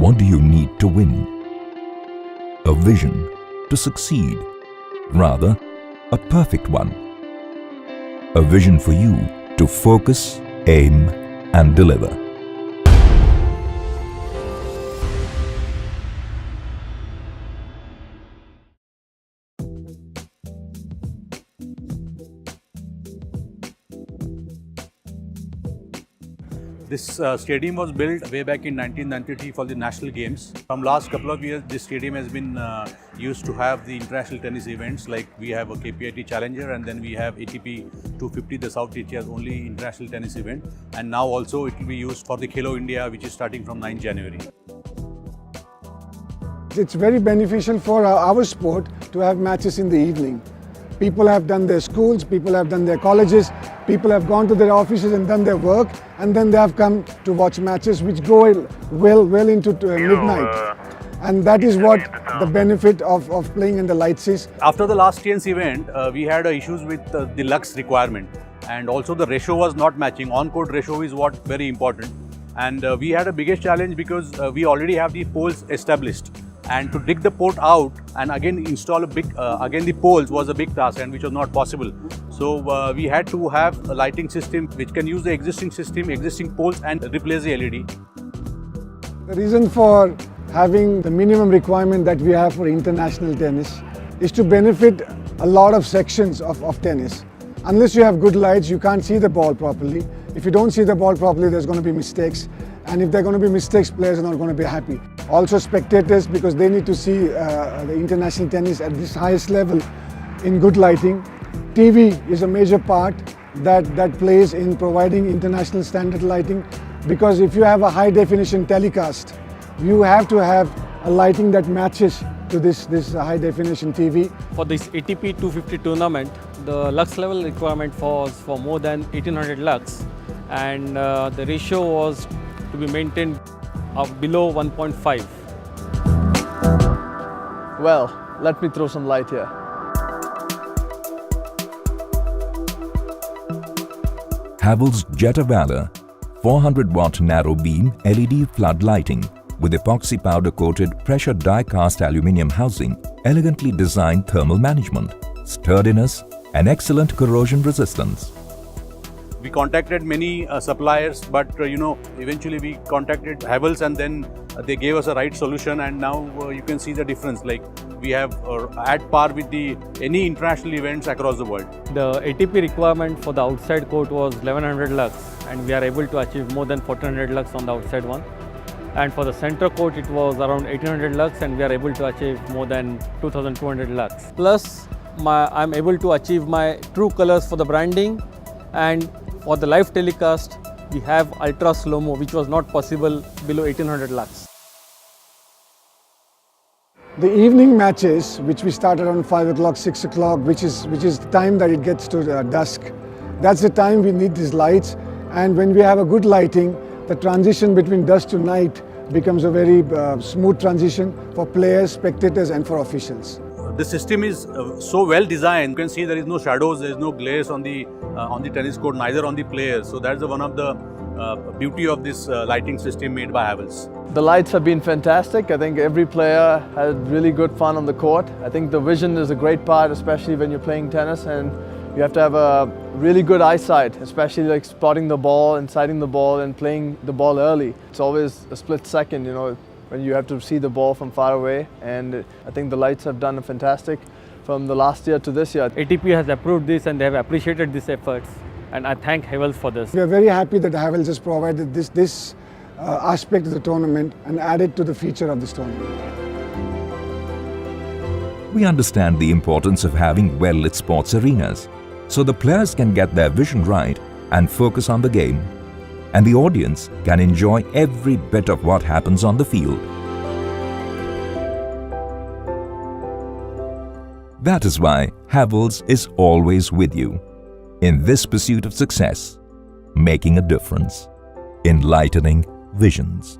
What do you need to win? A vision to succeed. Rather, a perfect one. A vision for you to focus, aim, and deliver. This stadium was built way back in 1993 for the national games. From last couple of years, this stadium has been used to have the international tennis events, like we have a KPIT Challenger and then we have ATP 250, the South Asia's only international tennis event. And now also it will be used for the Khelo India, which is starting from 9 January. It's very beneficial for our sport to have matches in the evening. People have done their schools, people have done their colleges, people have gone to their offices and done their work, and then they have come to watch matches which go well into midnight. And that is what the benefit of playing in the lights is. After the last year's event, we had issues with the lux requirement, and also the ratio was not matching. On-court ratio is what very important. And we had a biggest challenge because we already have the poles established. And to dig the port out and again install again the poles was a big task, and which was not possible. So we had to have a lighting system which can use the existing system, existing poles, and replace the LED. The reason for having the minimum requirement that we have for international tennis is to benefit a lot of sections of tennis. Unless you have good lights, you can't see the ball properly. If you don't see the ball properly, there's going to be mistakes. And if there are going to be mistakes, players are not going to be happy. Also spectators, because they need to see the international tennis at this highest level in good lighting. TV is a major part that plays in providing international standard lighting, because if you have a high definition telecast, you have to have a lighting that matches to this high definition TV. For this ATP 250 tournament, the lux level requirement was for more than 1800 lux, and the ratio was to be maintained below 1.5. Well, let me throw some light here. Havells Jeta Valour 400 watt narrow beam LED flood lighting with epoxy powder coated pressure die cast aluminium housing, elegantly designed thermal management, sturdiness and excellent corrosion resistance. We contacted many suppliers, but eventually we contacted Havells, and then they gave us a right solution, and now you can see the difference. Like we have at par with any international events across the world. The ATP requirement for the outside court was 1100 lux, and we are able to achieve more than 1400 lux on the outside one. And for the center court, it was around 1800 lux, and we are able to achieve more than 2200 lux. Plus, I'm able to achieve my true colors for the branding, and for the live telecast, we have ultra slow-mo, which was not possible below 1800 lux. The evening matches, which we start around 5 o'clock, 6 o'clock, which is the time that it gets to dusk, that's the time we need these lights. And when we have a good lighting, the transition between dusk to night becomes a very smooth transition for players, spectators, and for officials. The system is so well designed. You can see there is no shadows, there is no glares on the tennis court, neither on the players. So that's one of the beauty of this lighting system made by Havells. The lights have been fantastic. I think every player had really good fun on the court. I think the vision is a great part, especially when you're playing tennis, and you have to have a really good eyesight, especially like spotting the ball and sighting the ball and playing the ball early. It's always a split second, when you have to see the ball from far away, and I think the lights have done fantastic from the last year to this year. ATP has approved this, and they have appreciated these efforts, and I thank Havells for this. We are very happy that Havells has provided this aspect of the tournament and added to the feature of this tournament. We understand the importance of having well-lit sports arenas, so the players can get their vision right and focus on the game, and the audience can enjoy every bit of what happens on the field. That is why Havells is always with you in this pursuit of success, making a difference, enlightening visions.